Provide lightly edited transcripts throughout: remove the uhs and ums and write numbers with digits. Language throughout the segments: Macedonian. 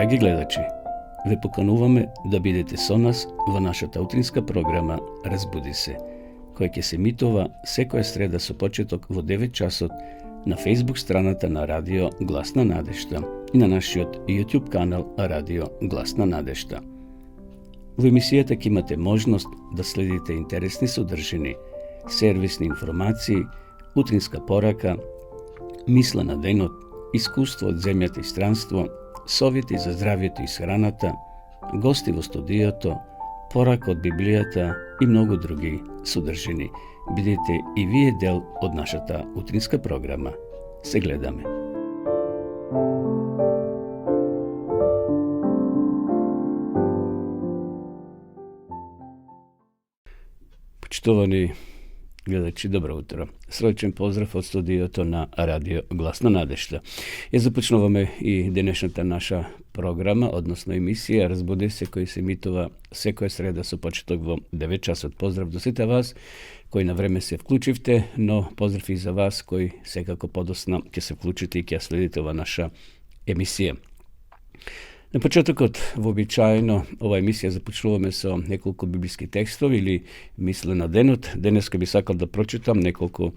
Драги гледачи, ве покануваме да бидете со нас во нашата утринска програма Разбуди се, која ќе се емитува секоја среда со почеток во 9 часот на Facebook страната на Радио Гласна надежда и на нашиот YouTube канал Радио Гласна надежда. Во емисијата ќе имате можност да следите интересни содржини, сервисни информации, утринска порака, мисла на денот, искуство од земјата и странство, совети за здравието и храната, гости во студиото, порака од Библијата и многу други содржини. Бидете и вие дел од нашата утринска програма. Се гледаме. Почитувани гледачи, добро утро. Срочен поздрав од студиото на Радио Гласна надежда. Ја започнуваме и денешната наша програма, односно емисија Разбуди се, кој се емитува секоја среда со почеток во 9 часот. Поздрав до сите вас кои на време се вклучивте, но поздрав и за вас кои секако подосна ќе се вклучите и ќе следите ова наша емисија. На почетокот, вообичаено, ова емисија започнуваме со неколку библиски текстови или мисле на денот. Денеска би сакал да прочитам неколку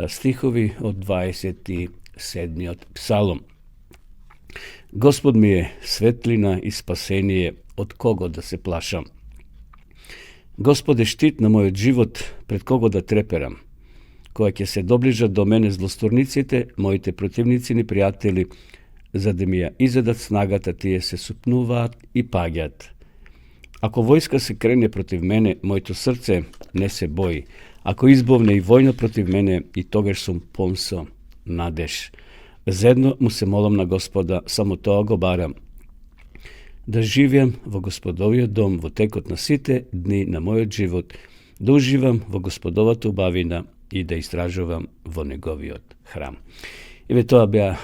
стихови од 27-миот псалом. Господ ми е светлина и спасение, од кого да се плашам. Господ е штит на мојот живот, пред кого да треперам. Која ќе се доближат до мене злосторниците, моите противници и пријатели, за да ми ја изедат снагата, тие се супнуваат и паѓат. Ако војска се крене против мене, моето срце не се бои. Ако избовне и војна против мене, и тогаш сум полн со надеж. Заедно му се молам на Господа, само тоа го барам. Да живеам во Господовиот дом во текот на сите дни на мојот живот, да уживам во Господовата убавина и да истражувам во Неговиот храм. Еве тоа беа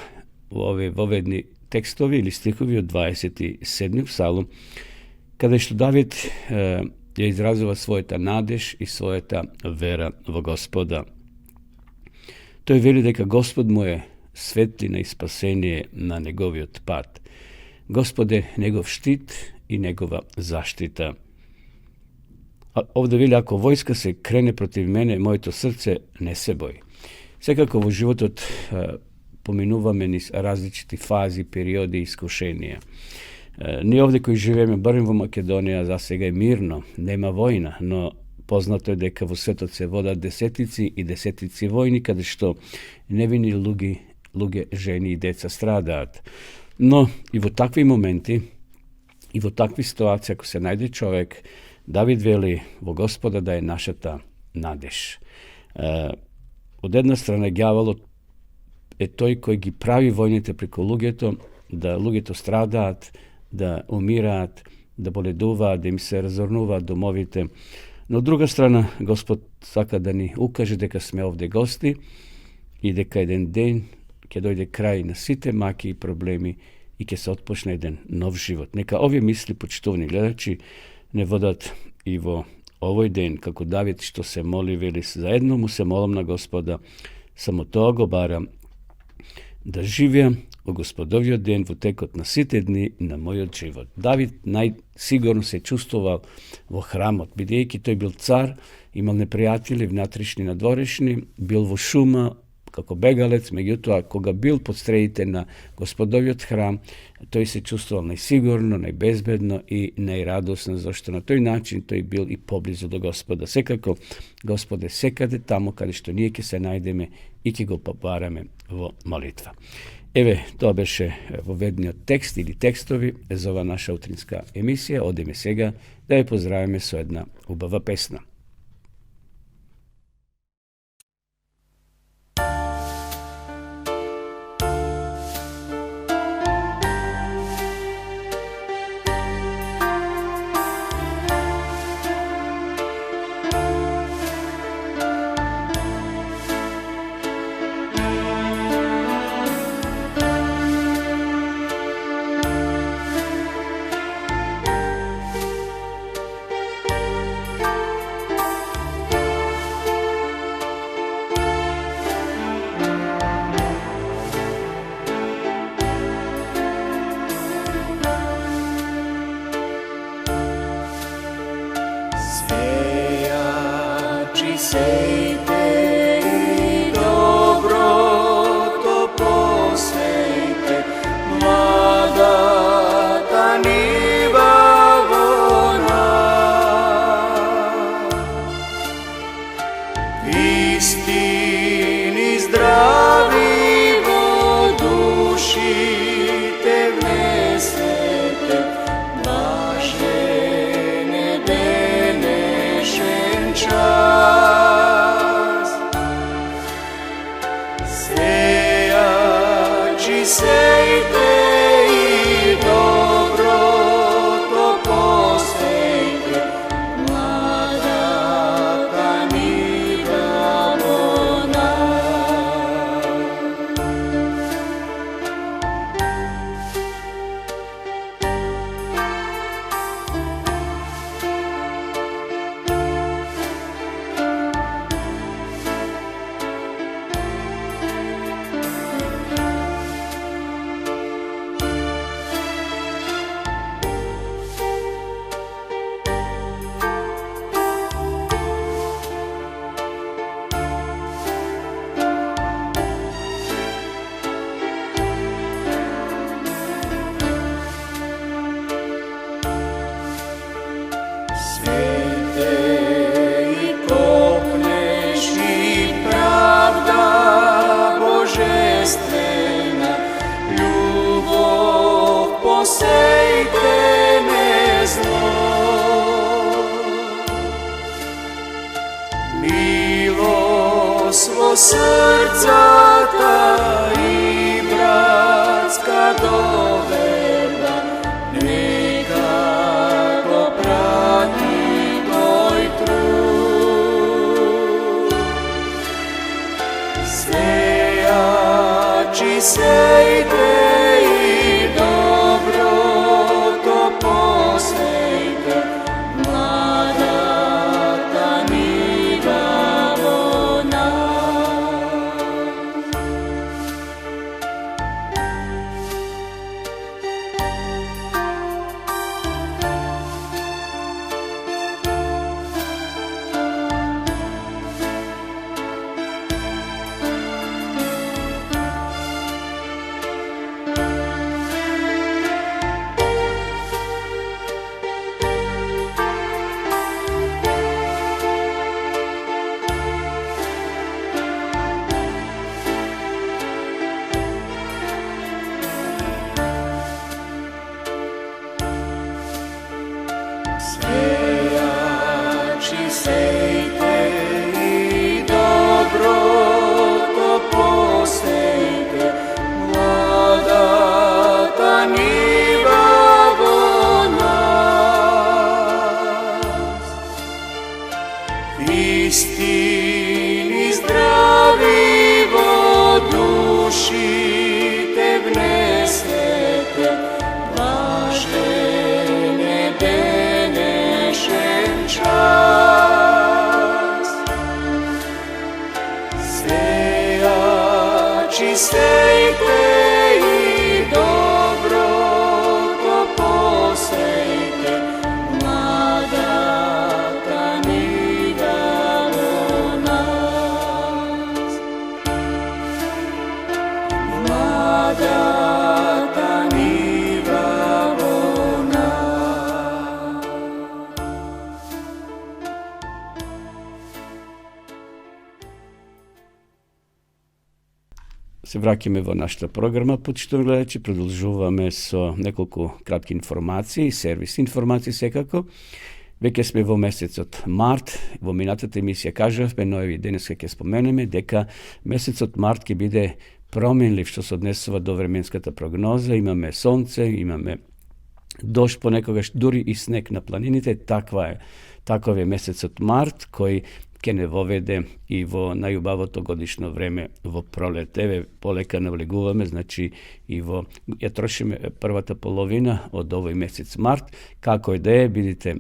овие воведни текстови или стихови од 27 псалом, каде што Давид ја изразува својата надеж и својата вера во Господа. Тој вели дека Господ му е светлина и спасение на неговиот пат. Господ е негов штит и негова заштита. Овде вели, ако војска се крене против мене, моето срце не се бои. Секако во животот поминуваме низ различити фази, периоди и искушенија. Ние овде кои живееме, барем во Македонија, за сега е мирно, нема војна, но познато е дека во светот се водат десетици и десетици војни, каде што невини луѓе, жени и деца страдаат. Но и во такви моменти, и во такви ситуации, ако се најде човек, Давид вели во Господа да е нашата надеж. Од една страна, ѓаволот е тој кој ги прави војните преку луѓето, да луѓето страдаат, да умираат, да боледуваат, да им се разорнуваат домовите. Но од друга страна, Господ сака да ни укаже дека сме овде гости и дека еден ден ќе дојде крај на сите маки и проблеми и ќе се отпочне еден нов живот. Нека овие мисли, почитувани гледачи, не водат и во овој ден, како Давид што се моли, вели, заедно му се молам на Господа, само тоа го барам, да живеам во Господовиот ден во текот на сите дни на мојот живот. Давид најсигурно се чувствувал во храмот, бидејќи тој бил цар, имал непријатели внатрешни и надворешни, бил во шума како бегалец, меѓутоа кога бил под стредите на Господовиот храм, тој се чувствувал најсигурно, најбезбедно и најрадосно, зашто на тој начин тој бил и поблизу до Господа. Секако Господ е секаде тамо каде што ние ќе се најдеме и ќе го побараме во молитва. Еве, тоа беше воведниот текст или текстови за ова наша утринска емисија. Одеме сега да ја поздравиме со една убава песна. Sejači sejte i dobro to posejte, mlada kanida vona. Posejte ne zlo, milost svo srca ta i bratska doverba, nekako prati tvoj trud. Sejači sejte i dobro to posejte, mlada kanida vona. Sejači sejte i dobro to posejte, mlada ta njiva vo nas. Istini zdravi vo duši te vnesete, blažene denešen čas. Sejači sejte i dobro to posejte, mlada kanida vo nas. Mlada kanida vo nas. Се враќаме во нашата програма, почитувани гледачи, продолжуваме со неколку кратки информации, сервис информации секако. Веќе сме во месецот март, во минатата емисија кажавме, но и денеска ќе споменеме дека месецот март ќе биде променлив што се однесува до временската прогноза. Имаме сонце, имаме дожд понекогаш, дури и снег на планините. Таков е месецот март, кој ќе не воведе и во најубавото годишно време во пролет. Еве, полека навлегуваме, значи и во ја трошиме првата половина од овој месец март. Како и да е, бидите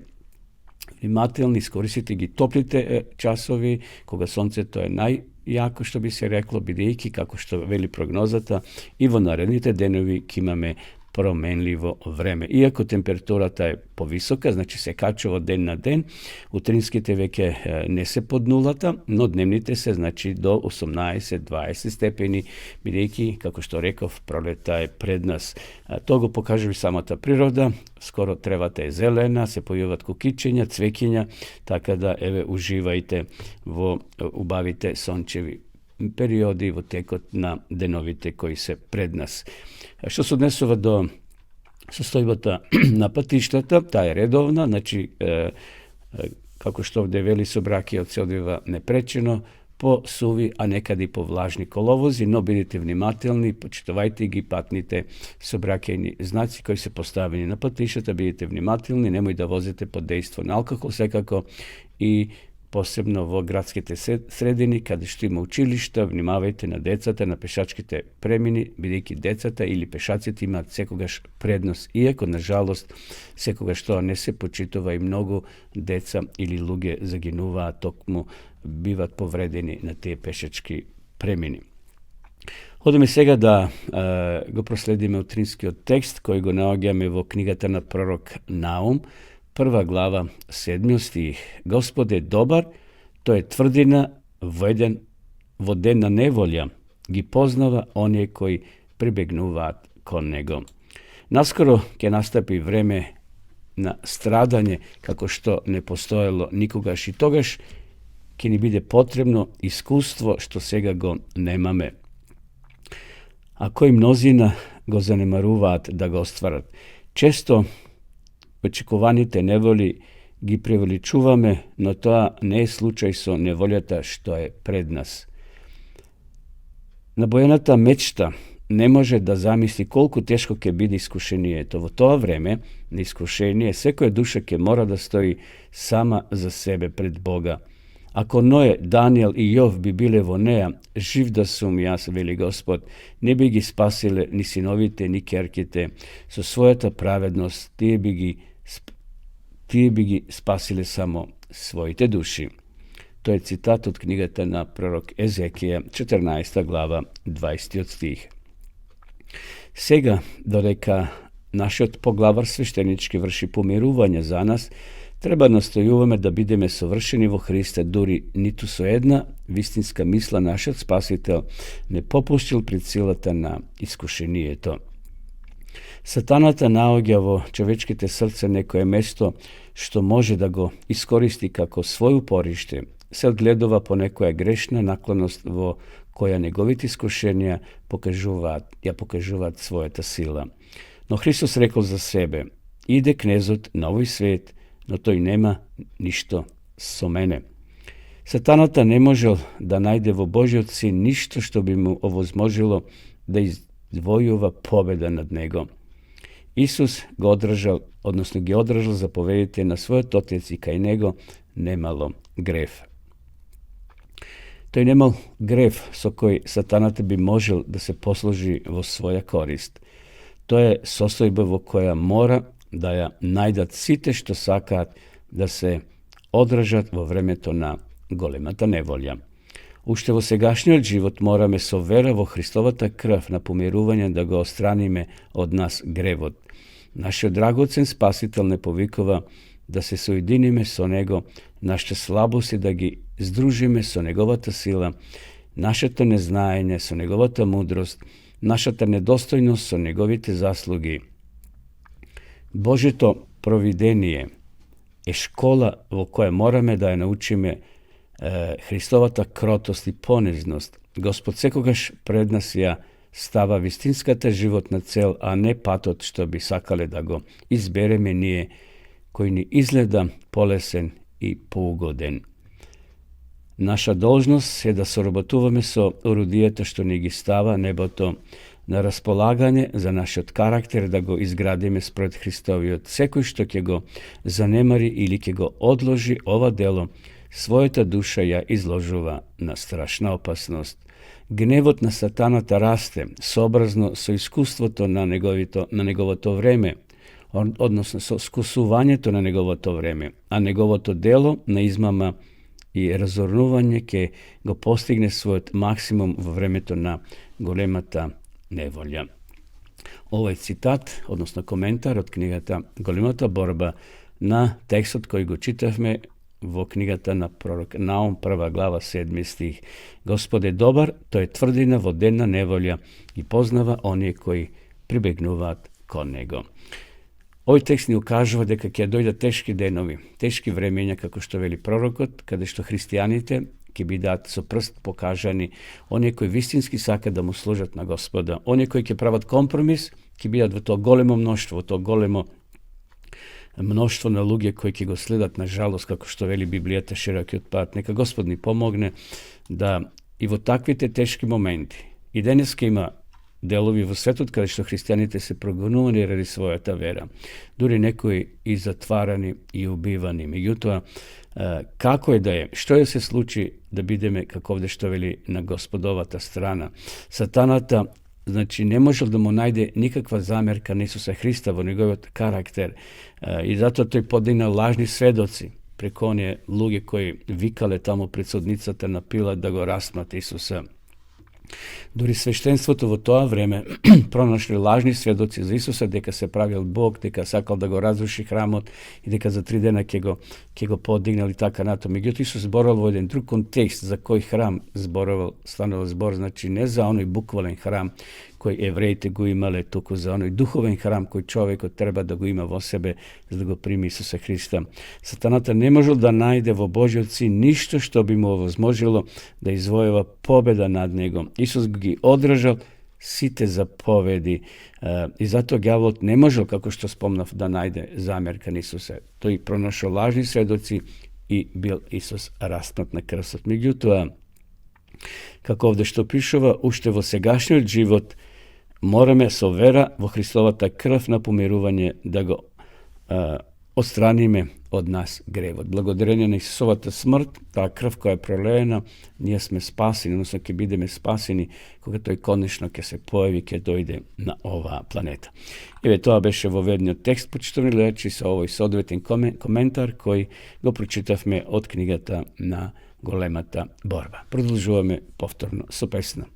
внимателни, искористите ги топлите часови, кога сонцето е најјако, што би се рекло, бидејќи, како што вели прогнозата, и во наредните денови ќе имаме променливо време. Иако температурата е повисока, значи се качува ден на ден, утринските веќе не се под нулата, но дневните се значи до 18-20 степени, бидејќи, како што реков, пролета е пред нас. Тоа го покажува самата природа, скоро тревата е зелена, се појават кукичења, цвеќиња, така да еве уживајте во убавите сончеви периоди во текот на деновите кои се пред нас. Што се однесува до состојбата на патиштата, таа е редовна, значи како што овде вели, сообраќајот се одвива непречено, po suvi, a nekad i po vlažni kolovozi, no budite vнимателни, почитувайте ги патните собракени знаци koji se postavljeni na patišата, budite vнимателни, nemoj da vozite pod dejstvom alkohol, svekako i posebno v gradskите sredini, kada što ima učilišta, vнимавайте na decata, na pešačkite premini, бидејќи децата или пешаците имаат секогаш предност, иако, нажалост, секогаш тоа не се почитува и многу деца или луѓе загинуваат, токму биват повредени на тие пешачки премини. Одеме сега да го проследиме утринскиот текст, кој го наоѓаме во книгата на пророк Наум, 1 глава, 7 стих. Господ е добар, тој е тврдина во ден на неволја, ги познава оние кои прибегнуваат кон него. Наскоро ќе настапи време на страдање, како што не постоело никогаш, и тогаш ќе ни биде потребно искуство што сега го немаме, а кои мнозина го занемаруваат да го остварат. Често очекуваните неволи ги превеличуваме, но тоа не е случај со неволјата што е пред нас. Набојаната мечта не може да замисли колку тешко ќе биде искушението. Во тоа време на искушение секоја душа ќе мора да стои сама за себе пред Бога. Ако Ное, Даниел и Јов би биле во неа, жив да сум јас, вели Господ, не би ги спасиле ни синовите, ни керките, со својата праведност, тие би ги спасиле само своите души. Тоа е цитат од книгата на пророк Езекија, 14 глава, 20 стих. Сега, додека нашиот поглавар свештенички врши помирување за нас, треба настојуваме да бидеме совршени во Христа, дури ниту со една вистинска мисла нашиот Спасител не попуштил пред силата на искушението. Сатаната наоѓа во човечките срце некое место што може да го искористи како свој упориште, се одгледува по некоја грешна наклоност во која неговите искушенија покажуваат својата сила. Но Христос рекол за себе: иде кнезот на овој свет, но тој нема ништо со мене. Сатаната не можел да најде во Божиот син ништо што би му овозможило да извојува победа над него. Исус го одржал, односно ги одржал заповедите на својот Отец и кај него немало грев. Тој немал грев со кој сатаната би можел да се послужи во своја корист. Тоа е состојба во која мора да ја најдат сите што сакаат да се одржат во времето на големата неволја. Уште во сегашниот живот мораме со вера во Христовата крв на помирување да го остраниме од нас гревот. Нашиот драгоцен Спасител не повикува да се соединиме со Него, нашите слабости да ги здружиме со Неговата сила, нашето незнаење со Неговата мудрост, нашата недостојност со Неговите заслуги. Божето провидение е школа во која мораме да ја научиме Христовата кротост и понизност. Господ секогаш пред нас ја става вистинската животна цел, а не патот што би сакале да го избереме ние, кој ни изгледа полесен и поугоден. Наша должност е да соработуваме со орудијата што ни ги става небото на располагање за нашиот карактер, да го изградиме според Христовиот. Секој што ќе го занемари или ќе го одложи ова дело, својата душа ја изложува на страшна опасност. Гневот на сатаната расте сообразно со искуството на неговото време, односно со скусувањето на неговото време, а неговото дело на измама и разорнување ќе го постигне својот максимум во времето на големата неволја. Овој цитат, односно коментар од книгата Големата борба на текстот кој го читавме во книгата на пророк Наум, 1 глава, 7 стих. Господ е добар, тој е тврдина во ден на неволја и познава оние кои прибегнуваат кон него. Овој текст ни укажува дека ќе дојдат тешки денови, тешки времења, како што вели пророкот, каде што христијаните ќе бидат со прст покажани, оние кои вистински сакат да му служат на Господа, оние кои ќе прават компромис, ќе бидат во тоа големо мноштво, во тоа големо мноштво на луѓе кои ќе го следат, на жалост, како што вели Библијата, широкиот пат. Нека Господ ни помогне да и во таквите тешки моменти и денеска има делови во светот каде што христијаните се прогонувани ради својата вера. Дури некои и затварани и убивани. Меѓутоа, како е да е, што е се случи да бидеме, како овде што вели, на Господовата страна. Сатаната, значи, не можел да му најде никаква замерка на Исуса Христа во неговиот карактер и затоа тој подигна лажни сведоци преку оние луѓе кои викале таму пред судницата на Пилат да го распнат Исуса. Дури свештенството во тоа време пронашли лажни сведоци за Исуса дека се правил Бог, дека сакал да го разруши храмот и дека за 3 дена ќе го подигнали така нато. Меѓутоа Исус зборувал во еден друг контекст за кој храм зборувал, станува збор, значи не за оној буквален храм кој евреите го имале, туку за оној духовен храм кој човекот треба да го има во себе за да го прими Исуса Христа. Сатаната не можел да најде во Божиот син ништо што би му овозможило да извојува победа над него. Исус ги одржал сите заповеди и затоа ѓаволот не можел, како што спомнав, да најде замерка на Исуса. Тој пронашол лажни сведоци и бил Исус распнат на крстот. Меѓутоа, како овде што пишува, уште во сегашниот живот мораме со вера во Христовата крв на помирување да го отстраниме од нас гревот. Благодарение на Исусовата смрт, таа крв која е пролеена, ние сме спасени, односно ќе бидеме спасени кога тој конечно ќе се појави, ќе дојде на оваа планета. Еве, тоа беше воведниот текст, почитувани гледачи, со овој соодветен коментар кој го прочитавме од книгата на Големата борба. Продолжуваме повторно со песна.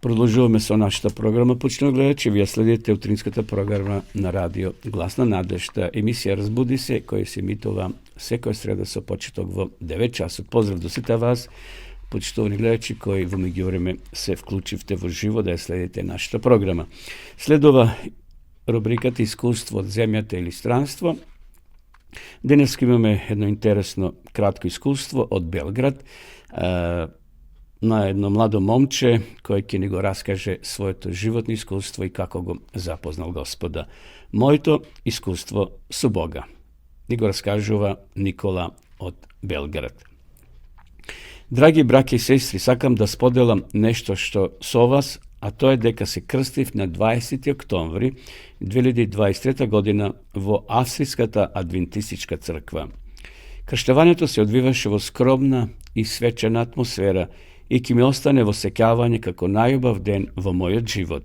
Продолжуваме со нашата програма. Почнуваме гледачи, вие следите утринската програма на радио Гласна надежда. Емисија Разбуди се, која се емитува секоја среда со почеток во 9 часот. Поздрав до сите вас, почитувани гледачи кои во меѓувреме се вклучивте во живо да ја следите нашата програма. Следува рубриката Искуство од земјата или странство. Danes imаме jedno interesno kratko iskustvo od Belgrad na jedno mlado momče koje nego raskaže svoje to životno iskustvo i kako go zapoznal Gospoda. Moje to iskustvo su Boga. Nego raskažuva Nikola od Belgrad. Dragi braki i sestri, sakam da spodelam nešto što so vas, a to je deka se krstiv na 20. oktombri 2023. godina vo Avstrijskata adventistička crkva. Krštevanje se odvivaše vo skromna i svečana atmosfera i ki mi ostane vo sekavanje kako najubav den vo moj život.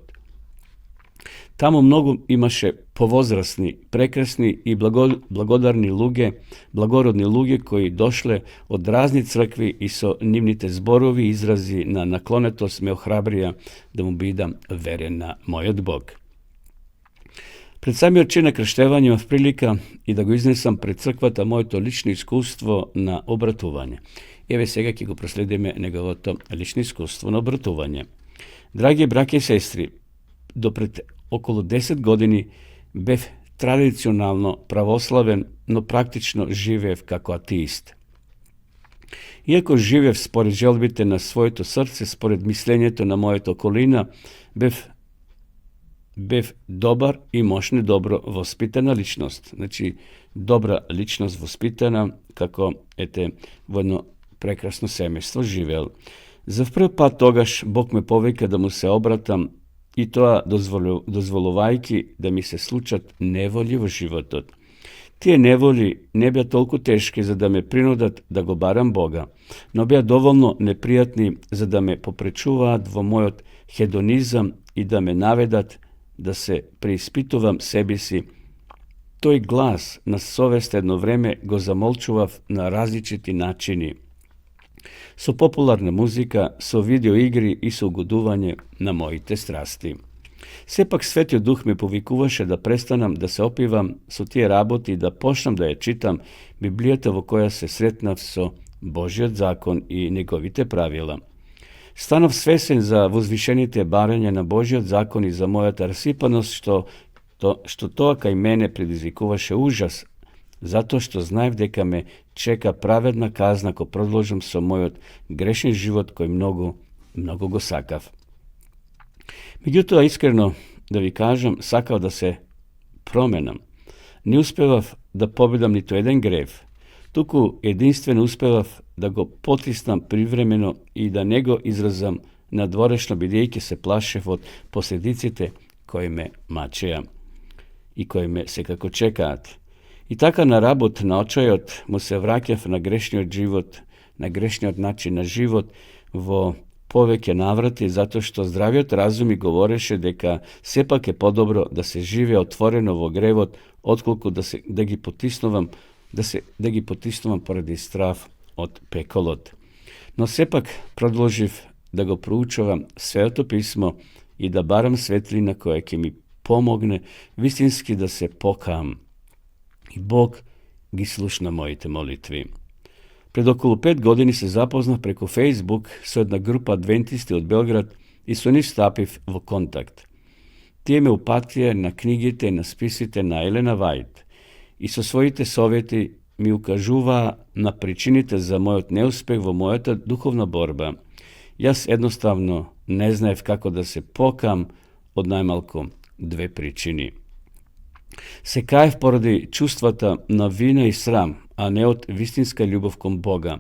Tamo mnogo imaše povozrasni, prekrasni i blagorodni luge koji došle od raznih crkvi i so njimnite zborovi izrazi na naklonetost me ohrabrija da mu bidam veren na moj Bog. Pred sami očine krštevanja imam prilika i da go iznesam pred crkvata moje to lično iskustvo na obratuvanje. Evo сега ki go prosledime njegovo to lično iskustvo na obratuvanje. Dragi brake i sestri, do pred okolo 10 godini bev tradicionalno pravoslaven, no praktično živev kako ateist. Iako živev spored želbite na svoje srce, spored mislenjeto na moje okolina, bev dobar i moćne dobro vospitana ličnost. Znači, dobra ličnost vospitana, kako vodno prekrasno semejstvo živel. Za prvi pat togaš Bog me povika da mu se obratam i to dozvolovajki da mi se slučat nevolji v životot. Tije nevolji ne bja toliko teške za da me prinudat da go baram Boga, no bja dovoljno neprijatni za da me poprečuvat vo mojot hedonizam i da me navedat da se preispitovam sebi si. Toj glas na sovest jedno vreme go zamolčuvav na različiti načini. So popularna muzika, so video igri i so ugoduvanje na mojite strasti. Sepak Svetio Duh me povikuvaše da prestanam da se opivam su tije raboti i da počnem da je čitam Biblijata vo koja se sretnav so Božjot zakon i njegovite pravila. Stanov svesen za vozvišenite baranje na Božjot zakon i za moja rasipanost što to kaj mene predizvikuvaše užas, zato što znajev deka me čeka pravedna kazna ko prodložim so moj grešni život koji mnogo go sakav. Međutim, iskreno da vi kažem, sakav da se promenam. Ne uspevav da pobjedam ni to jedan grev. Tuku jedinstveno uspevav da go potisnam privremeno i da nego izrazam na dvorešno bidejke se plašev od posljedicite koje me mačeja i koje me se kako čekat. I taka na rabot na očajot mu se vrakjav na grešnji od život, na grešnji od način na život vo poveke navrati, zato što zdravijot razumi govoreše deka sepak je podobro da se žive otvoreno vo grevot, otkoliko da gi potisnuvam poradi straf od pekolot. No sepak predloživ da go proučavam sveto pismo i da baram svetlina koja ke mi pomogne vistinski da se pokam. I Bog gi slušna mojite molitvi. Pred okolo 5 godini se zapozna preko Facebook s jedna grupa adventisti od Belgrad i su ni stapiv v kontakt. Tije me upatije na knjigite, na spisite na Elena White i so svojite sovjeti mi ukažuva na pričinite za mojot neuspeh vo mojota duhovna borba. Jas jednostavno ne znajev kako da se pokam od najmalko 2 pričini. Se kajev poradi čustvata na vina i sram, a ne od vistinska ljubav kom Boga.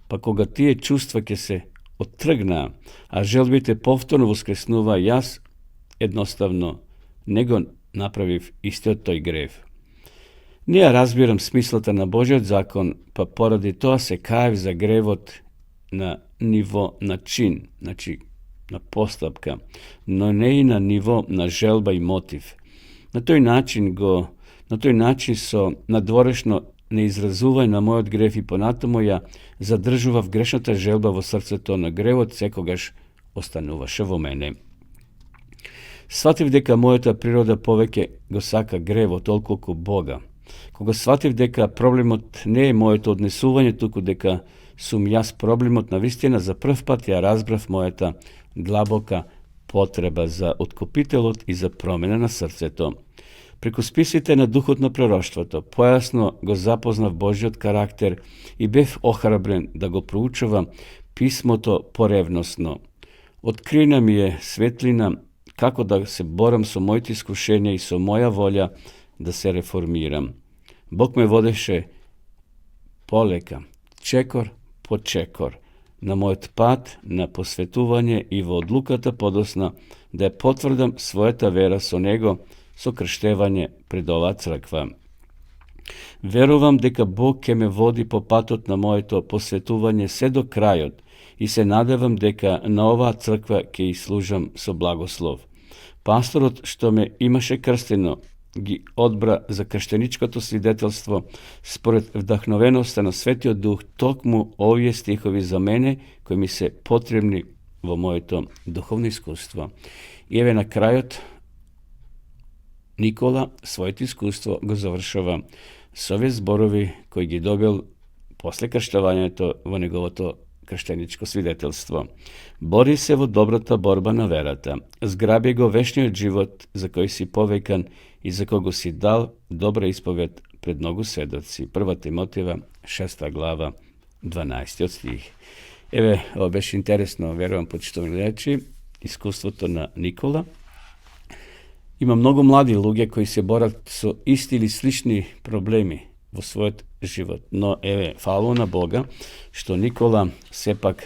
Pa koga tije čustva ke se otrgna, a želbite povtorno voskresnuva, jas jednostavno nego napraviv isti od toj grev. Nija razbiram smislata na Božjot zakon, pa poradi toa se kajev za grevot na nivo na čin, znači na postupka, no ne i na nivo na želba i motiv. Na toj način so nadvorešno ne izrazuvaj na moj odgrev i ponato moja zadržuvav grešnata želba vo srce to na grevot sekogaš ostanuvaše vo mene. Shvativ deka mojota priroda poveke go saka grevo toliko ko Boga. Koga shvativ deka problemot ne je mojeto odnesuvanje tuku deka sum jas problemot na vistina za prv pat ja razbrav mojeta glaboka potreba za otkupitelot i za promjena na srce to. Преку списите на духот на пророштвото, појасно го запознав Божиот карактер и бев охрабрен да го проучувам писмото поревносно. Открина ми е светлина како да се борам со моите искушенија и со моја волја да се реформирам. Бог ме водеше полека, чекор по чекор, на мојот пат на посветување и во одлуката подосна да ја потврдам својата вера со него, со крштевање пред оваа црква. Верувам дека Бог ќе ме води по патот на моето посветување се до крајот и се надевам дека на оваа црква ќе служам со благослов. Пасторот што ме имаше крстено ги одбра за крштеничкото свидетелство според вдахновеноста на Светиот Дух, токму овие стихови за мене кои ми се потребни во моето духовно искуство. И еве на крајот Никола своето искуство го завршува со овие зборови кои ги добил после крштавањето во неговото крштеничко свидетелство. Бори се во добрата борба на верата. Зграби го вечниот живот за кој си повекан и за кого си дал добра исповед пред многу сведоци. 1 Тимотиева, 6 глава, 12 стих. Еве, ова беше интересно, верувам, почитувани гледачи, искуството на Никола. Има многу млади луѓе кои се борат со исти или слични проблеми во својот живот. Но еве, фала на Бога, што Никола сепак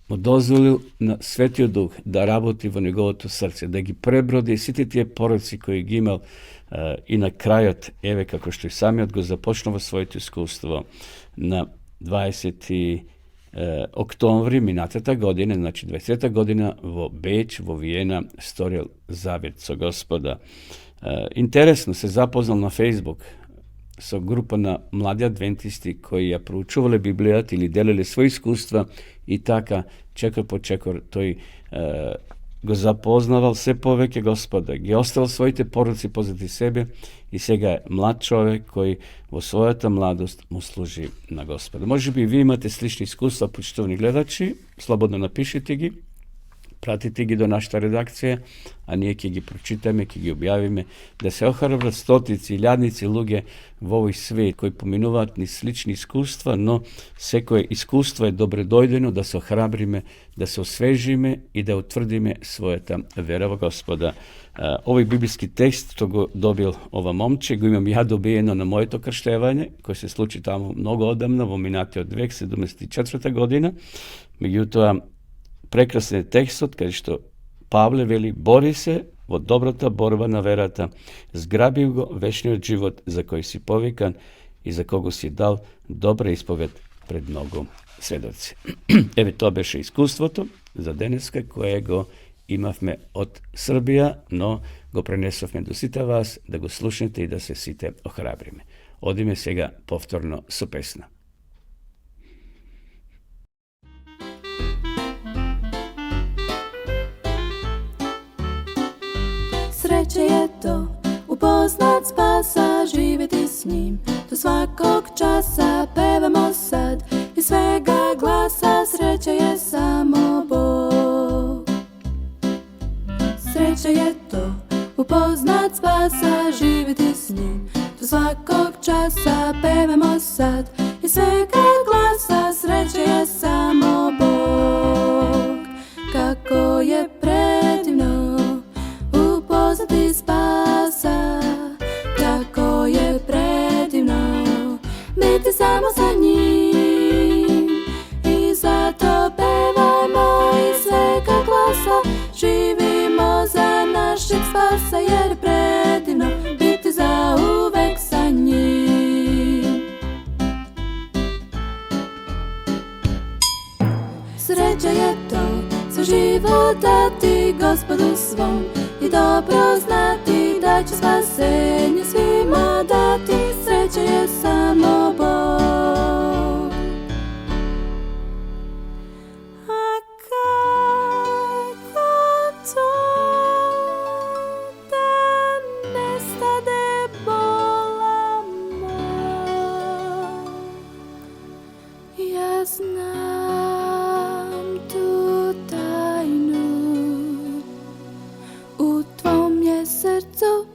му дозволил на Светиот Дух да работи во неговото срце, да ги преброди сите тие пороци кои ги имал и на крајот, еве како што и самиот го започнува своето искуство на 20 октомври минатата година, значи 20-та година во Беч, во Виена, сторил завет со Господа. Интересно, се запознал на Фейсбук со група на млади адвентисти кои ја проучувале Библијата или делеле своји искуства и така, чекор по чекор, тој го запознавал се повеќе Господа, ги оставил своите пороци позади себе и сега е млад човек кој во својата младост му служи на Господа. Може би ви имате слични искуства, почитувани гледачи, слободно напишите ги, пратите ги до нашата редакција, а ние ќе ги прочитаме, ќе ги објавиме, да се охрабрат стотици, илјадници луѓе во овој свет кои поминуваат ни слични искуства, но секое искуство е добре дојдено да се охрабриме, да се освежиме и да утврдиме својата вера во Господа. Овој библиски текст што го добил ова момче, го имам ја добиено на моето крштевање, кој се случи таму многу одамна, во минатиот век, 74 година. Меѓутоа, прекрасен е текстот, каде што Павле вели, бори се во добрата борба на верата, зграби го вечниот живот за кој си повикан и за кого си дал добра исповед пред многу сведоци. Еве, тоа беше искуството за денеска, кое го имавме од Србија, но го пренесовме до сите вас, да го слушнете и да се сите охрабриме. Одиме сега повторно со песна. Sreće je to upoznat spasa, živjeti s njim. Do svakog časa pevamo sad i svega glasa. Sreća je samo Bog. Sreća je to upoznat spasa, živjeti s njim. Do svakog časa pevamo sad i svega glasa. Sreća je samo Bog. Kako je predivno upoznati spasa, kako je predivno biti samo sa njim. I zato pevajmo iz svega glasa, živimo za našeg spasa, jer je predivno biti zauvek sa njim. Sreća je to svoj život dati Gospodu svom i dobro znati da će spasenje svima dati. Sreća je samo Bog. A kako to da nestade bola mog, ja znam tu tajnu. U tvom je srcu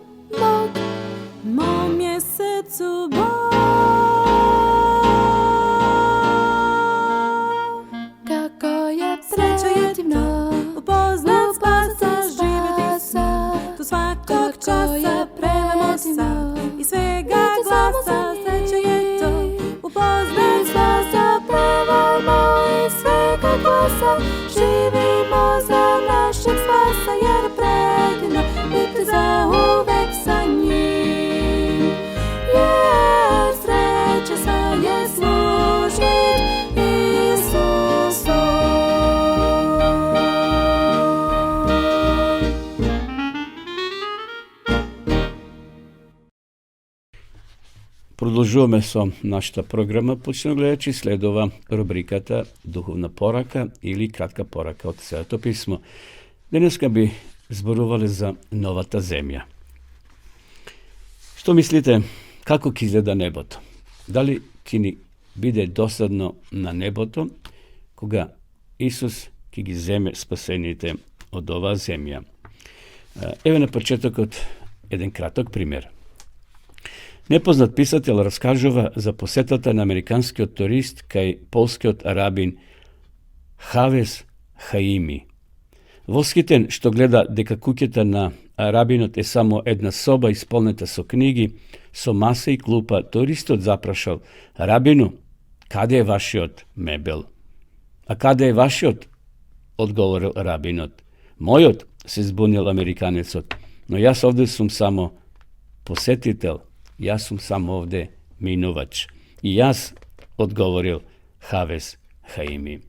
spasa, živimo za našeg spasa, jer predivno biti zauvek sa njim. Jer sreća sva je služit Isusu. Продолжуваме со нашата програма, почнемо гледајќи следова рубриката Духовна порака или кратка порака од Светото писмо. Денеска би зборувале за новата земја. Што мислите, како ќе изгледа небото? Дали ќе ни биде досадно на небото, кога Исус ќе ги земе спасените од оваа земја? Еве на почетокот еден краток пример. Непознат писател раскажува за посетата на американскиот турист кај полскиот рабин Хавес Хаими. Восхитен што гледа дека куќата на рабинот е само една соба исполнета со книги, со маса и клупа, туристот запрашал: "Рабину, каде е вашиот мебел?" "А каде е вашиот?" одговорил рабинот. "Мојот," се збунил американецот, "но јас овде сум само посетител. Јас сум само овде минувач." "И јас," одговорил Хавес Хаими.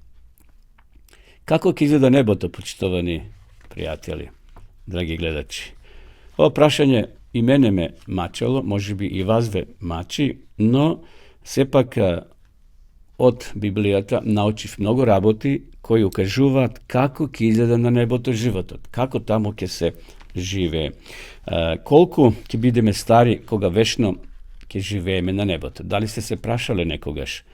Како ќе изгледа небото, почитувани пријатели, драги гледачи? Ова прашање и мене ме мачало, можеби и вас ве мачи, но сепак од Библијата научив многу работи кои укажуваат како ќе изгледа на небото животот, како таму ќе се живее. Колку ќе бидеме стари кога вечно ќе живееме на небото? Дали сте се прашале некогаш?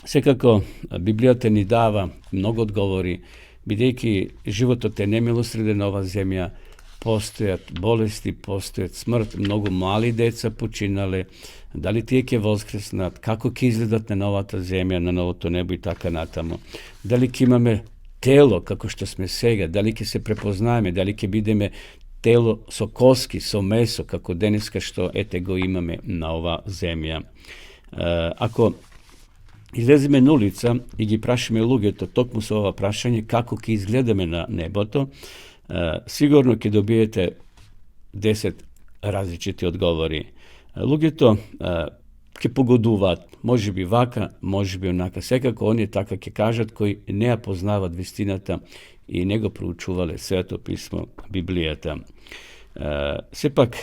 Секако, Библијата ни дава многу одговори, бидејќи животот е немилосреден на оваа земја, постојат болести, постојат смрт, многу мали деца починале, дали тие ќе воскреснат, како ќе изгледат на новата земја, на новото небо и така натаму. Дали ќе имаме тело како што сме сега, дали ќе се препознаеме, дали ќе бидеме тело со коски, со месо, како денеска што ете го имаме на оваа земја. Ако излеземе на улица и ги прашаме луѓето токму со ова прашање како ќе изгледаме на небото, сигурно ќе добиете 10 различити одговори. Луѓето ќе погодуваат, можеби вака, можеби онака. Секако оние така ќе кажат кои не ја познават вистината и не го проучувале Свето писмо, Библијата. Сепак,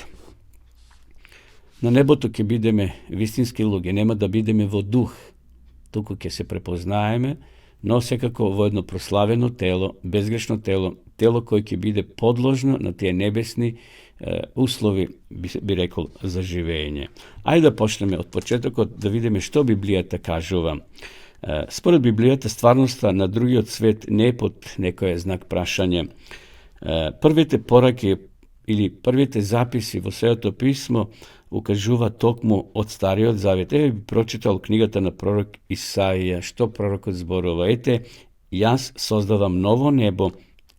на небото ќе бидеме вистински луѓе, нема да бидеме во дух, туку ќе се препознаеме, но секако во едно прославено тело, безгрешно тело, тело кој ќе биде подложно на тие небесни услови, би рекол, за живење. Ајде да почнеме од почетокот да видиме што Библијата кажува. Според Библијата, стварноста на другиот свет не е под некој знак прашање. Првите пораки или првите записи во Светото писмо укажува токму од Стариот Завет. Еве би прочитал книгата на пророк Исаија, што пророкот зборува: "Ете, јас создавам ново небо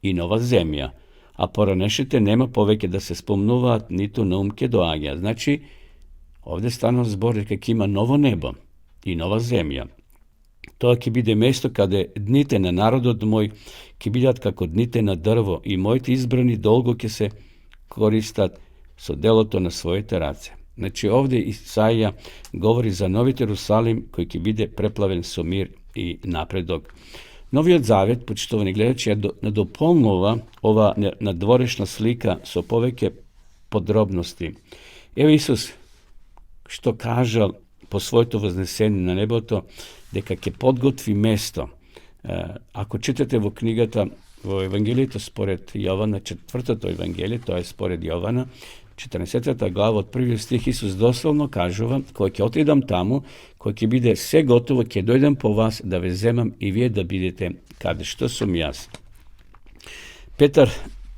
и нова земја, а поранешите нема повеќе да се спомнуваат, ниту на ум ќе доаѓа." Значи, овде станува збор дека ќе има ново небо и нова земја. Тоа ќе биде место каде дните на народот мој ќе бидат како дните на дрво и моите избрани долго ќе се користат со делото на своите раце. Значи, овде Исаија говори за новиот Ерусалим кој ќе биде преплавен со мир и напредок. Новиот Завет, почитувани гледачи, ја надополнува ова надворешна слика со повеќе подробности. Еве Исус што кажал по своето вознесение на небото, дека ќе подготви место. Ако читате во книгата, во Евангелието според Јована, 4-то Евангелие, тоа е според Јована, 14 глава од 1 стих, Исус дословно кажува: "Кој ќе отидам таму, кој ќе биде се готово, ќе дојдам по вас да ве земам и вие да бидете каде што сум јас." Петар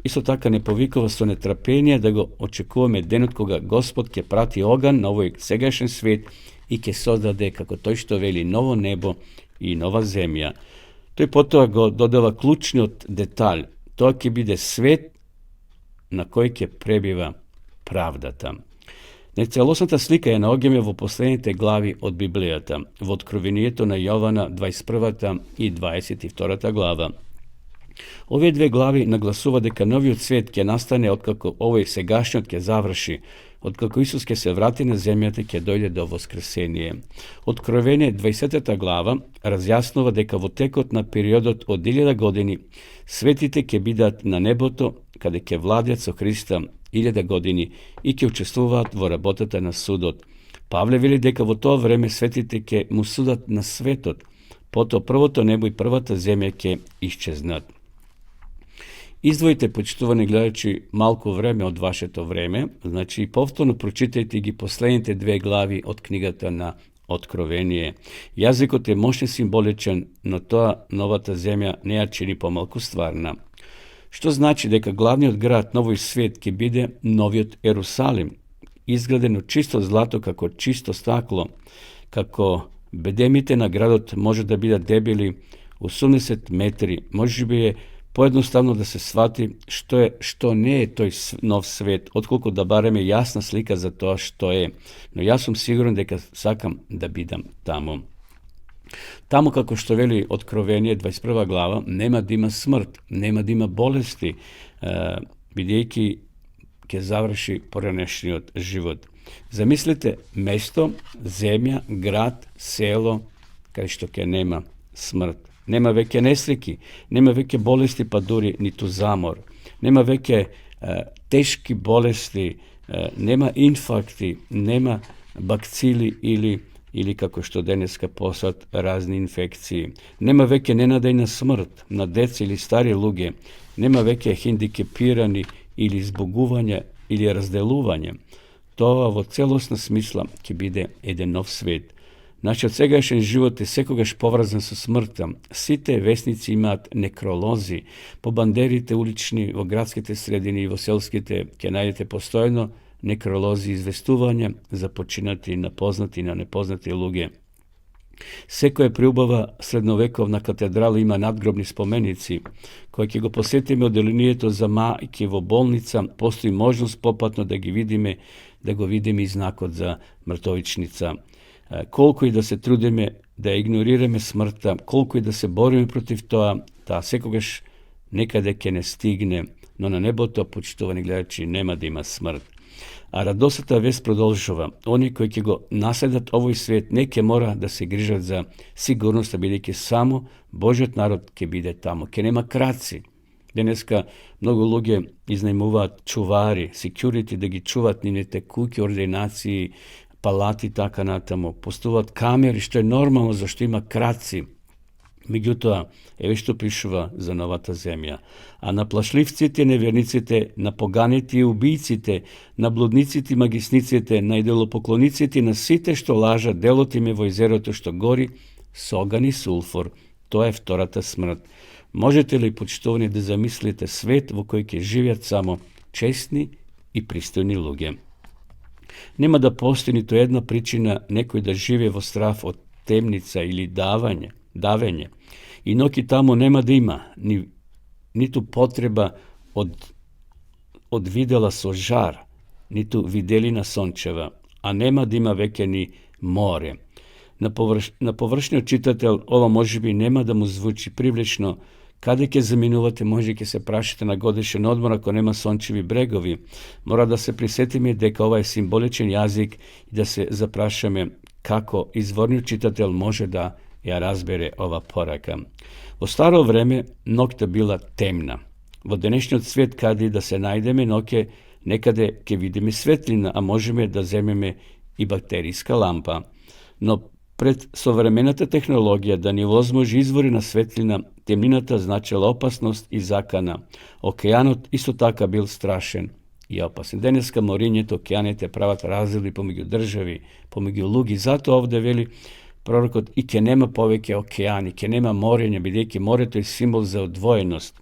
исто така не повикува со нетрпение да го очекуваме денот кога Господ ќе прати оган на овој сегашен свет и ќе создаде, како тој што вели, ново небо и нова земја. Тој потоа го додава клучниот деталј. Тоа ќе биде свет на кој ќе пребива правдата. Нецелосната слика ја наоѓаме во последните глави од Библијата, во Откровението на Јована 21 и 22 глава. Овие две глави нагласува дека новиот свет ќе настане откако овој сегашниот ќе заврши, откако Исус ќе се врати на земјата, ќе дојде до воскресение. Откровение 20 глава разјаснува дека во текот на периодот од 1000 години светите ќе бидат на небото, каде ќе владеат со Христа 1000 години и ќе учествуваат во работата на судот. Павле вели дека во тоа време светите ќе му судат на светот, потоа првото небо и првата земја ќе исчезнат. Издвоите, почитувани гледачи, малку време од вашето време, значи и повторно прочитајте ги последните две глави од книгата на Откровение. Јазикот е мощно символичен, но тоа новата земја не ја чини помалку стварна. Што значи дека главниот град новој свет ќе биде новиот Ерусалим, изграден од чисто злато како чисто стакло, како бедемите на градот може да бидат дебели 80 метри, може би е поедноставно да се свати што не е тој нов свет, отколку да бареме јасна слика за тоа што е. Но јас сум сигурен дека сакам да бидам таму. Таму, како што вели Откровение 21 глава, нема да има смрт, нема да има болести, бидејќи ќе заврши поранешниот живот. Замислете место, земја, град, село, кај што ќе нема смрт. Нема веќе несреќи, нема веќе болести, па дури ниту замор. Нема веќе тешки болести, нема инфаркти, нема бакцили или како што денеска посат разни инфекции. Нема веќе ненадејна смрт на деца или стари луѓе. Нема веќе хендикепирани или избогување или разделување. Тоа во целосна смисла ќе биде еден нов свет. Нашиот сегашен живот е секогаш поврзан со смртта. Сите весници имаат некролози. По бандерите улични, во градските средини и во селските ќе најдете постојано некролози, известувања за починати на познати и на непознати луѓе. Секоја приубава средновековна катедрала има надгробни споменици, кои ќе го посетиме оделението за мајки во болница, постои можност попатно да ги видиме, да го видиме и знакот за мртовичница. Колку и да се трудиме да игнорираме смртта, колку и да се бориме против тоа, таа секогаш некаде ќе не стигне, но на небото, почитувани гледачи, нема да има смрт. А радосата вест продолжува. Они кои ќе го наследат овој свет не ќе мора да се грижат за сигурноста, бидејќи само Божиот народ ќе биде таму. Ќе нема крадци. Денеска многу луѓе изнајмуваат чувари, security да ги чуват нивните куќи, ординации, палати, така натаму. Постуваат камери, што е нормално, зашто има крадци. Меѓутоа, еве што пишува за новата земја. А на плашливците, неверниците, на поганите и убийците, на блудниците и магисниците, на идолопоклониците, на сите што лажат, делот им е во езерото што гори со оган и сулфур. Тоа е втората смрт. Можете ли, почитувани, да замислите свет во кој ќе живеат само честни и пристојни луѓе? Нема да постои ниту една причина некој да живее во страф од темница или давење. И ноки таму нема да има ниту потреба од видела со жар, ниту виделина сончева, а нема да има веќе ни море. На површниот читател ова можеби нема да му звучи привлечно. Каде ќе заминувате, може ќе се прашите на годишен одмор ако нема сончеви брегови. Мора да се присетиме дека ова е символичен јазик и да се запрашаме како изворниот читател може да ја разбере ова порака. Во старо време ноќта била темна. Во денешниот свет каде да се најдеме ноќе некаде ќе видиме светлина, а можеме да земеме и бактеријска лампа. Но пред современата технологија да ни возможи извори на светлина, темнината значела опасност и закана. Океанот исто така бил страшен и опасен. Денеска морињето, океаните прават раздели помеѓу држави, помеѓу луѓе. Затоа овде вели пророкот и ќе нема повеќе океани, ќе нема морење, бидејќи морето е символ за одвоеност.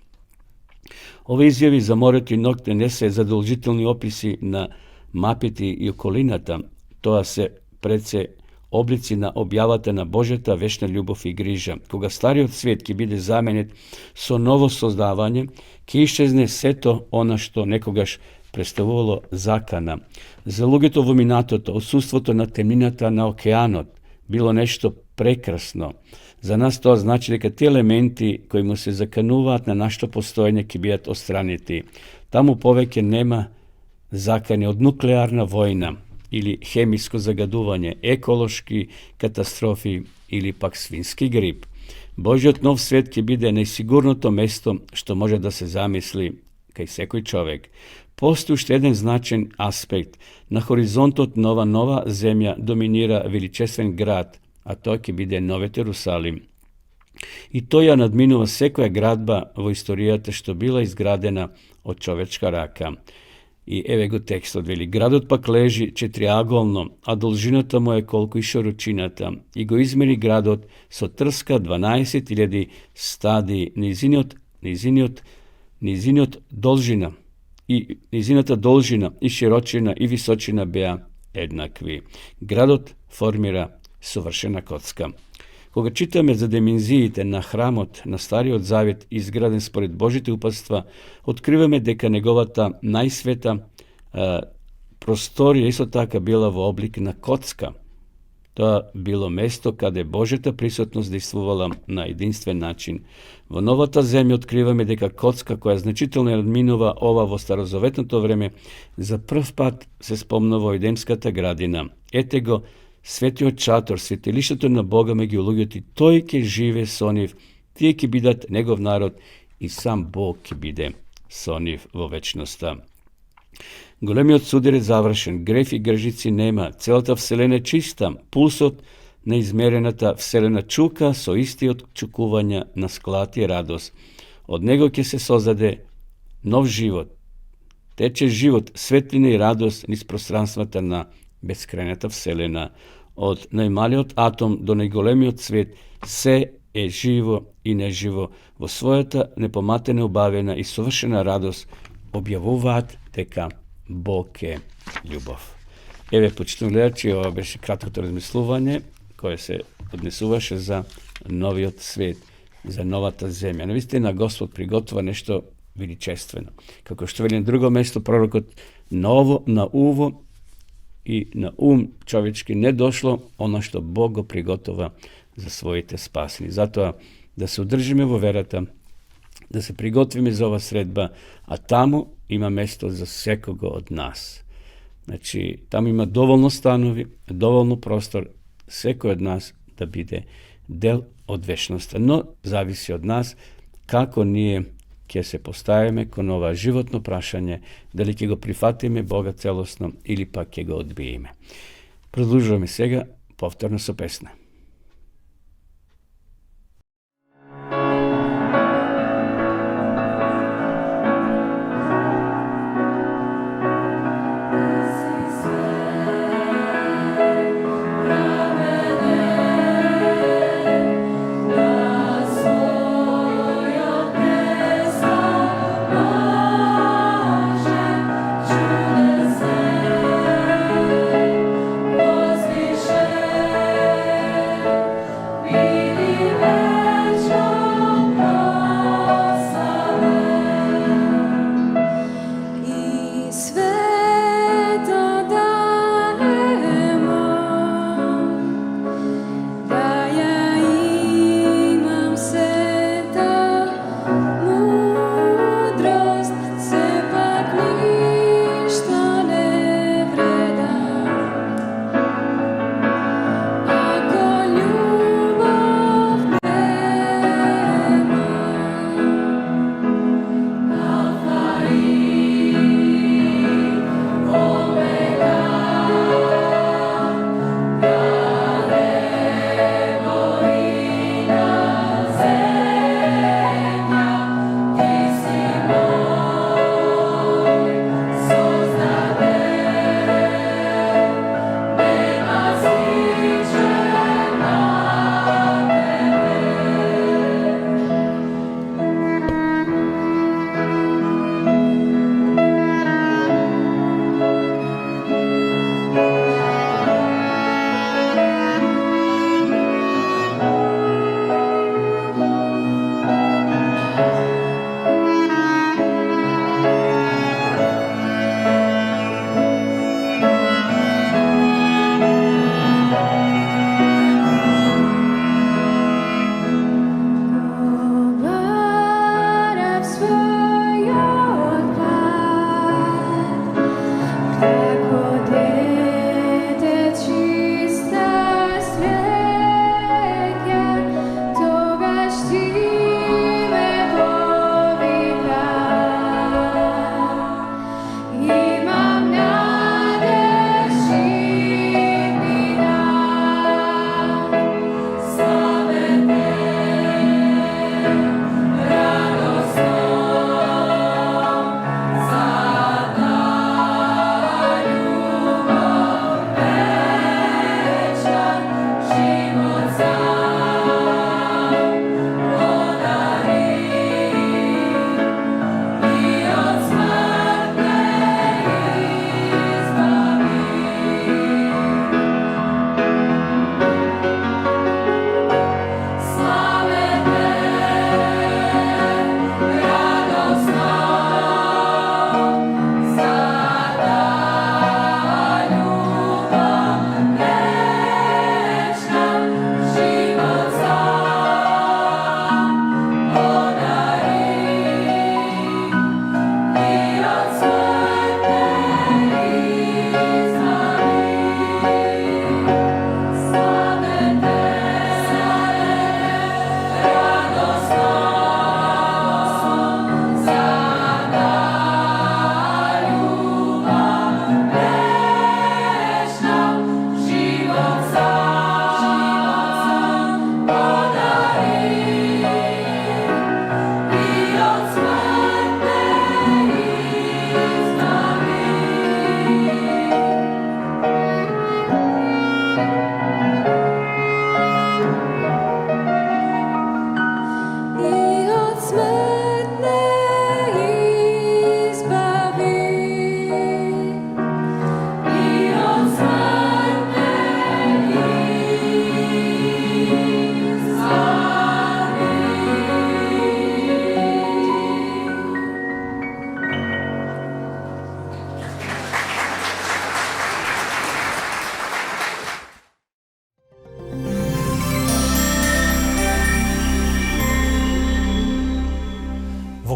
Овие изјави за морето и ноќта не се задолжителни описи на мапите и околината, тоа се предсе облици на објавата на Божјата вечна љубов и грижа. Кога стариот свет ќе биде заменет со ново создавање, ќе исчезне сето она што некогаш представувало закана. За луѓето во минатото, отсуството на темнината на океанот било нешто прекрасно. За нас тоа значи дека тие елементи кои му се закануваат на нашето постоење ќе бидат отстранети. Таму повеќе нема закани од нуклеарна војна или хемиско загадување, еколошки катастрофи или пак свински грип. Божиот нов свет ќе биде најсигурното место што може да се замисли кај секој човек. Постои уште еден значен аспект. На хоризонтот на ова нова земја доминира величествен град, а тоа ќе биде Новиот Ерусалим. И тој ја надминува секоја градба во историјата што била изградена од човечка рака. И еве го текстот вели: градот пак лежи четириаголно, а должината му е колку и широчината. И го измери градот со трска 12.000 стадии, низиниот должина и низината должина и широчина и височина беа еднакви. Градот формира совршена коцка. Кога читаме за димензиите на храмот на Стариот Завет, изграден според Божите упатства, откриваме дека неговата најсвета просторија исто така била во облик на коцка. Тоа било место каде Божјата присутност действувала на единствен начин. Во новата земја откриваме дека коцка, која значително надминува ова во старозаветното време, за прв пат се спомнува во Едемската градина. Ете го светиот чатор, светилиштето на Бога меѓу луѓето, и тој ќе живее со нив, тие ќе бидат негов народ и сам Бог ќе биде со нив во вечноста. Големиот судир е завршен, греф и гржици нема, целата вселена е чиста, пулсот на измерената вселена чука со истиот чукувања на склад и радост. Од него ќе се создаде нов живот. Тече живот, светлина и радост низ пространствата на бескрајната вселена. Од најмалиот атом до најголемиот свет, се е живо и неживо. Во својата непоматена, убавена и совршена радост објавуваат дека Бог е љубов. Еве, почитувани гледачи, ова беше краткото размислување кое се однесуваше за новиот свет, за новата земја. Навистина Господ приготвува нешто величествено. Како што вели на друго место пророкот, ново на уво и на ум човечки не дошло оно што Бог го приготова за своите спасени. Затоа да се одржиме во верата, да се приготвиме за ова средба, а таму има место за секого од нас. Значи, таму има доволно станови, доволно простор, секој од нас да биде дел од вечноста. Но зависи од нас како ние ќе се поставиме кон ова животно прашање, дали ќе го прифатиме Бога целосно или пак ќе го одбиеме. Продолжуваме сега повторно со песна. Возвишен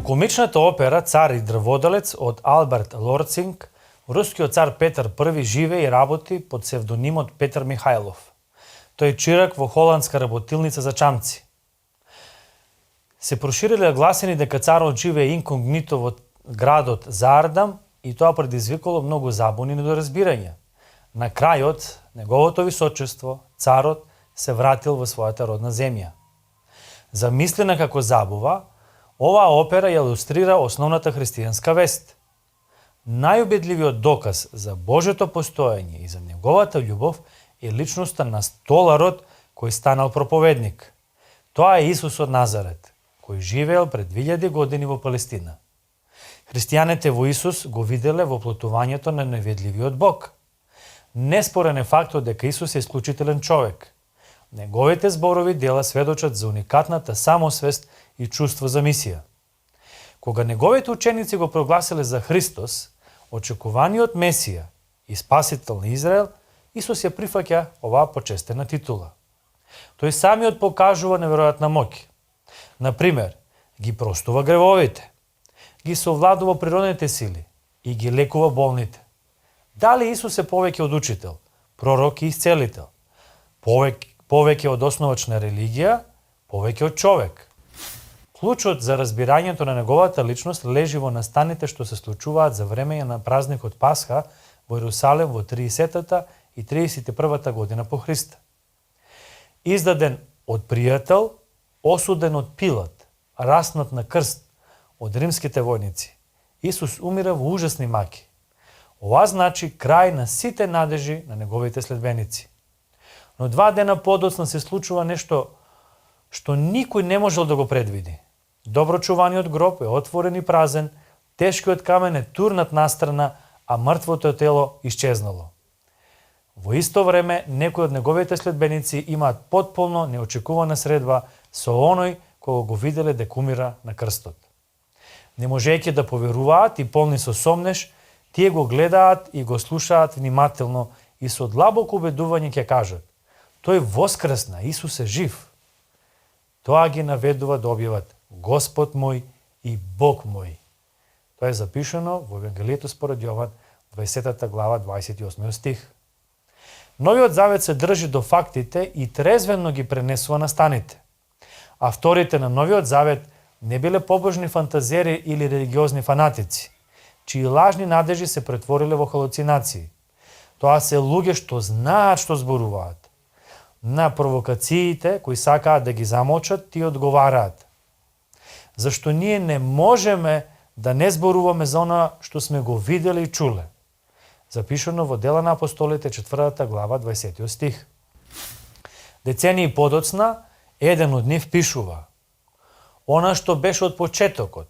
комичната опера Цар и дрводелец од Алберт Лорцинг, рускиот цар Петар I живее и работи под псевдонимот Петар Михајлов. Тој чирак во холандска работилница за чамци. Се прошириле гласини дека царот живее инкогнито во градот Заардам и тоа предизвикало многу забуни и недоразбирања. На крајот, неговото височество, царот, се вратил во својата родна земја. Замислена како забава, оваа опера ја илустрира основната христијанска вест. Најубедливиот доказ за Божето постоење и за неговата љубов е личноста на столарот кој станал проповедник. Тоа е Исус од Назарет, кој живеел пред 2000 години во Палестина. Христијаните во Исус го виделе воплотувањето на невидливиот Бог. Неспорен е фактот дека Исус е исклучителен човек. Неговите зборови дела сведочат за уникатната самосвест и чувство за мисија. Кога неговите ученици го прогласиле за Христос, очекуваниот Месија и Спасител на Израел, Исус ја прифаќа оваа почестена титула. Тој самиот покажува неверојатна моќ. Например, ги простува гревовите, ги совладува природните сили и ги лекува болните. Дали Исус е повеќе од учител, пророк и исцелител? Повеќе од основач на религија, повеќе од човек. Клучот за разбирањето на неговата личност лежи во настаните што се случуваат за време на празникот Пасха во Ерусалем во 30-та и 31-та година по Христа. Издаден од пријател, осуден од Пилат, раснат на крст од римските војници, Исус умира во ужасни маки. Ова значи крај на сите надежи на неговите следбеници. Но 2 дена подоцна се случува нешто што никој не можел да го предвиди. Доброчуваниот гроб е отворен и празен, тешкиот камен е турнат настрана, а мртвото тело исчезнало. Во исто време, некои од неговите следбеници имаат потполно неочекувана средба со оној кога го виделе дека умира на крстот. Не можејќи да поверуваат и полни со сомнеш, тие го гледаат и го слушаат внимателно и со длабоко убедување ќе кажат: тој воскресна, Исус е жив. Тоа ги наведува да објават: Господ мој и Бог мој. Тоа е запишано во Евангелието според Јован, 20 глава, 28 стих. Новиот Завет се држи до фактите и трезвено ги пренесува на станите. Авторите на Новиот Завет не биле побожни фантазери или религиозни фанатици, чии лажни надежи се претвориле во халуцинации. Тоа се луѓе што знаат што зборуваат. На провокациите кои сакаат да ги замолчат, тие одговараат. Зашто ние не можеме да не зборуваме за она што сме го виделе и чуле. Запишано во Дела на апостолите 4 глава 20 стих. Децении подоцна, еден од нив пишува: она што беше од почетокот,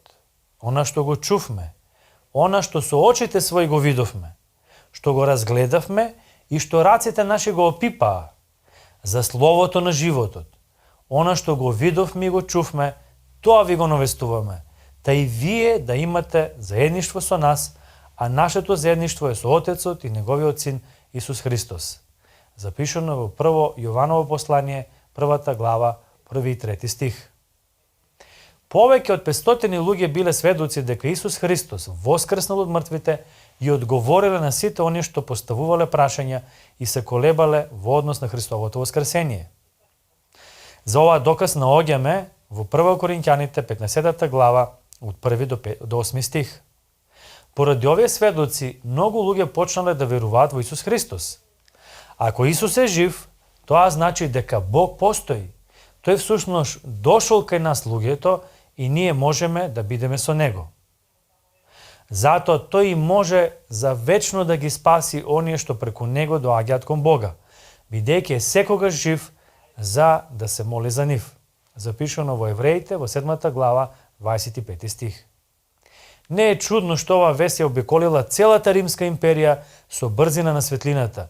она што го чувме, она што со очите своји го видовме, што го разгледавме и што раците наши го опипаа, за словото на животот, она што го видовме и го чувме, тоа ви го навестуваме, та и вие да имате заедништво со нас, а нашето заедништво е со Отецот и Неговиот Син Исус Христос. Запишано во прво Јованово послание, 1 глава, 1 и 3 стих. Повеќе од 500 луѓе биле сведоци дека Исус Христос воскреснал од мртвите и одговориле на сите оние што поставувале прашања и се колебале во однос на Христовото воскресение. За оваа доказ наоѓаме во 1 Коринќаните 15 глава од 1 до 8 стих. Поради овие сведоци, многу луѓе почнале да веруваат во Исус Христос. Ако Исус е жив, тоа значи дека Бог постои. Тој всушност дошол кај нас луѓето и ние можеме да бидеме со Него. Затоа тој може за вечно да ги спаси оние што преку Него доаѓаат кон Бога, бидејќи е секогаш жив за да се моли за нив. Запишано во Евреите во 7 глава 25 стих. Не е чудно што ова вест ја обиколила целата Римска империја со брзина на светлината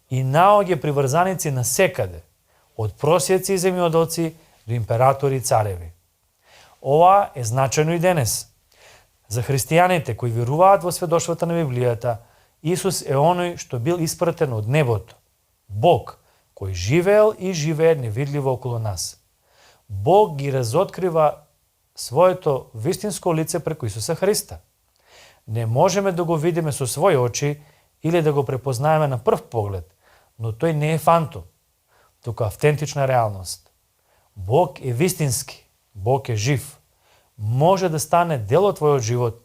и наоѓа приврзаници на секаде, од просјеци и земјоделци до императори и цареви. Ова е значајно и денес. За христијаните кои веруваат во сведоштвото на Библијата, Исус е оној што бил испратен од небото. Бог, кој живеел и живее невидливо околу нас. Бог ги разоткрива своето вистинско лице преку Исуса Христа. Не можеме да го видиме со своји очи или да го препознаеме на прв поглед, но тој не е фантом, туку автентична реалност. Бог е вистински, Бог е жив. Може да стане дел од твојот живот.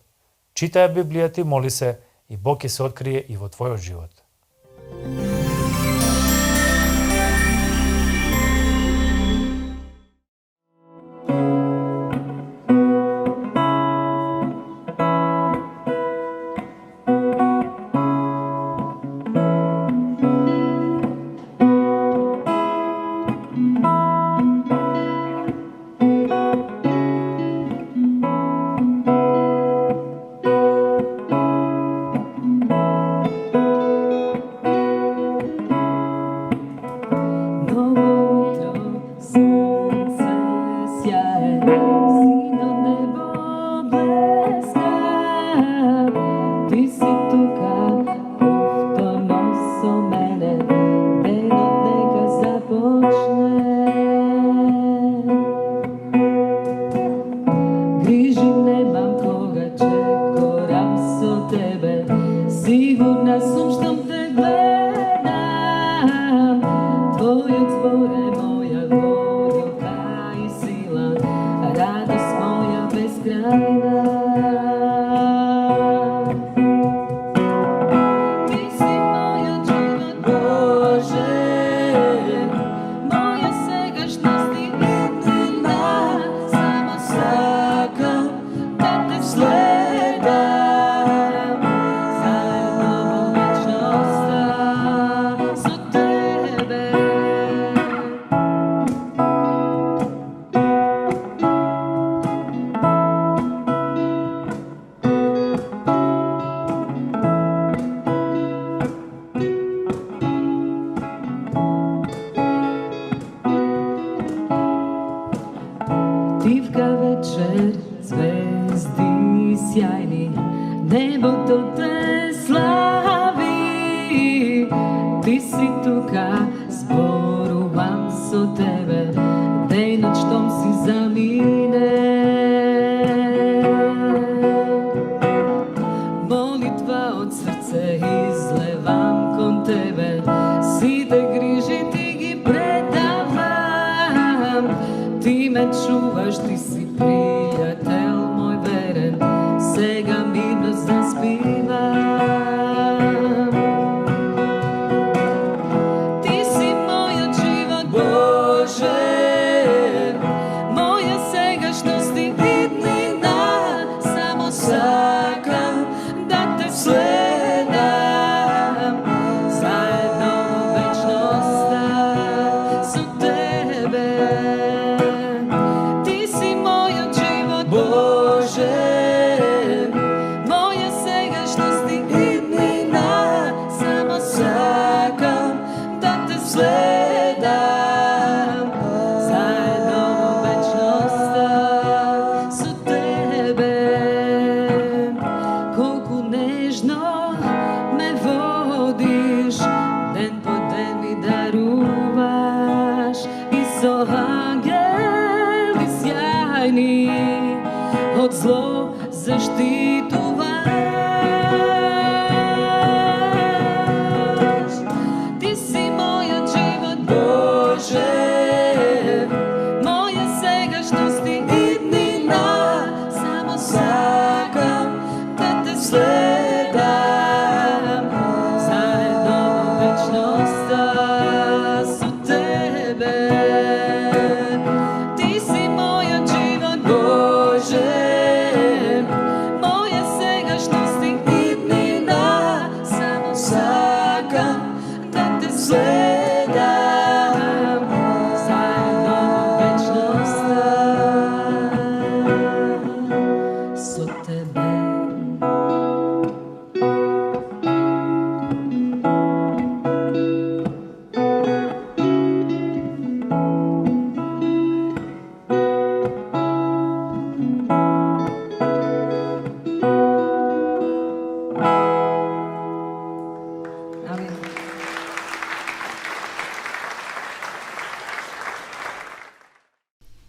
Читај Библијата и моли се, и Бог ќе се открие и во твојот живот.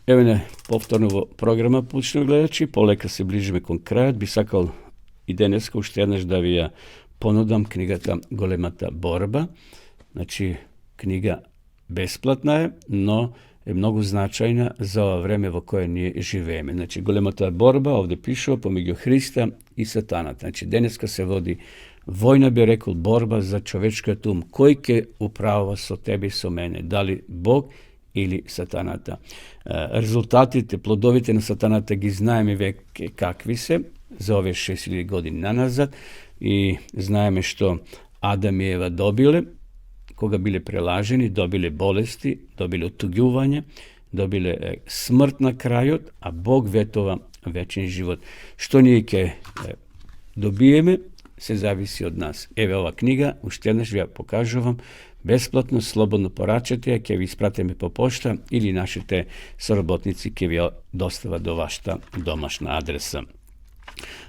Еве повторно програма, почнем гледачи, полека се ближиме кон крајот, би сакал и денеска уште еднаш да ви ја понудам книгата Големата борба. Значи, книга бесплатна е, но е многу значајна за ова време во кое ние живееме. Значи, Големата борба, овде пишува, помеѓу Христа и сатаната. Значи, денеска се води војна, би рекол, борба за човечкиот ум. Кој ќе управува со тебе и со мене? Дали Бог или сатаната? Резултатите, плодовите на сатаната ги знаеме веќе какви се за овие 6000 години наназад и знаеме што Адам и Ева добиле, кога биле прелажени, добиле болести, добиле отуѓување, добиле смрт на крајот, а Бог ветова вечен живот. Што ние ќе добиеме, се зависи од нас. Еве ова книга, уште еднаш ви ја покажувам, бесплатно, слободно порачете ја, ќе ви испратиме по пошта или нашите соработници ќе ви ја достават до вашата домашна адреса.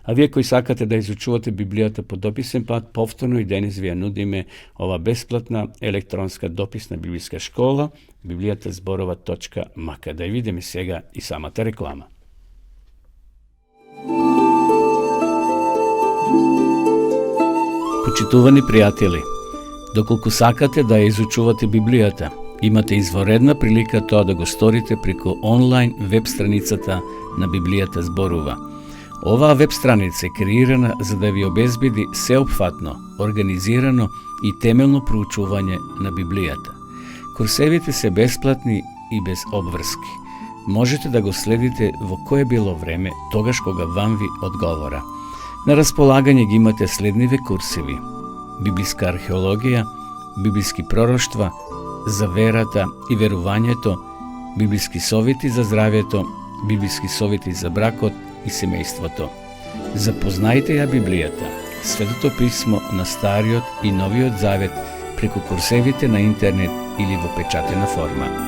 А вие кои сакате да изучувате Библијата по дописен пат, повторно и денес ви ја нудиме ова бесплатна електронска дописна библиска школа, bibliјатазборува.мк. Да ја видиме сега и самата реклама. Почитувани пријатели, доколку сакате да ја изучувате Библијата, имате изворедна прилика тоа да го сторите преку онлайн веб страницата на Библијата зборува. Оваа веб страница е креирана за да ви обезбеди сеопфатно, организирано и темелно проучување на Библијата. Курсевите се бесплатни и без обврски. Можете да го следите во кое било време, тогаш кога вам ви одговора. На располагање ги имате следниве курсеви: библиска археологија, библиски пророштва, за верата и верувањето, библиски совети за здравјето, библиски совети за бракот и семејството. Запознајте ја Библијата, Светото писмо на Стариот и Новиот Завет преку курсевите на интернет или во печатена форма.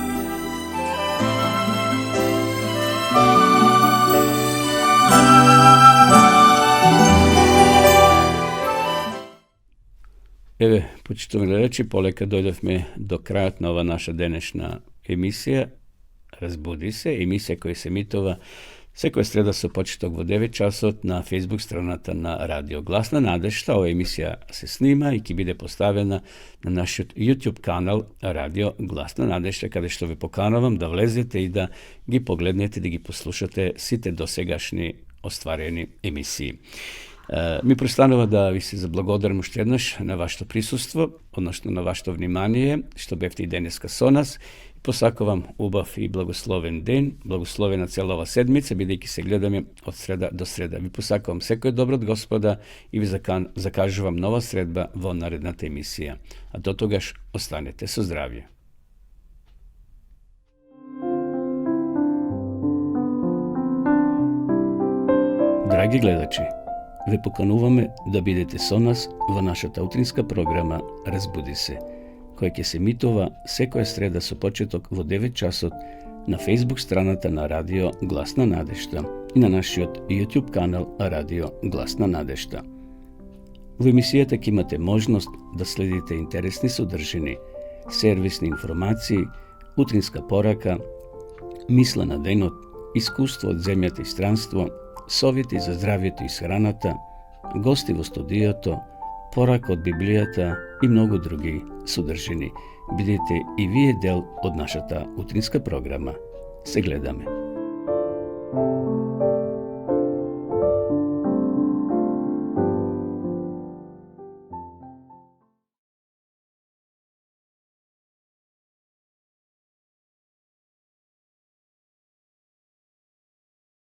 Еве, почитувани гледачи, полека дојдовме до крајот на ова наша денешна емисија. Разбуди се, емисија која се емитува секоја среда со почеток во 9 часот на Facebook страната на Радио Гласна надежта. Ова емисија се снима и ќе биде поставена на нашиот YouTube канал Радио Гласна надежта, каде што ви поканувам да влезете и да ги погледнете, да ги послушате сите досегашни остварени емисии. Ми престанува да ви се заблагодарам уште еднаш на вашето присуство, односно на вашето внимание, што бевте и денеска со нас. Посакувам убав и благословен ден, благословена цела ова седмица, бидејќи се гледаме од среда до среда. Ви посакувам секој добро од Господа и ви закажувам нова средба во наредната емисија. А до тогаш останете со здравје. Драги гледачи, ве покануваме да бидете со нас во нашата утринска програма Разбуди се, која ќе се емитува секоја среда со почеток во 9 часот на Facebook страната на Радио Гласна надежта и на нашиот YouTube канал Радио Гласна надежта. Во емисијата ќе имате можност да следите интересни содржини, сервисни информации, утринска порака, мисла на денот, искуство од земјата и странство, совети за здравјето и схраната, гости во студиото, порака од Библијата и многу други содржини. Бидете и вие дел од нашата утринска програма. Се гледаме.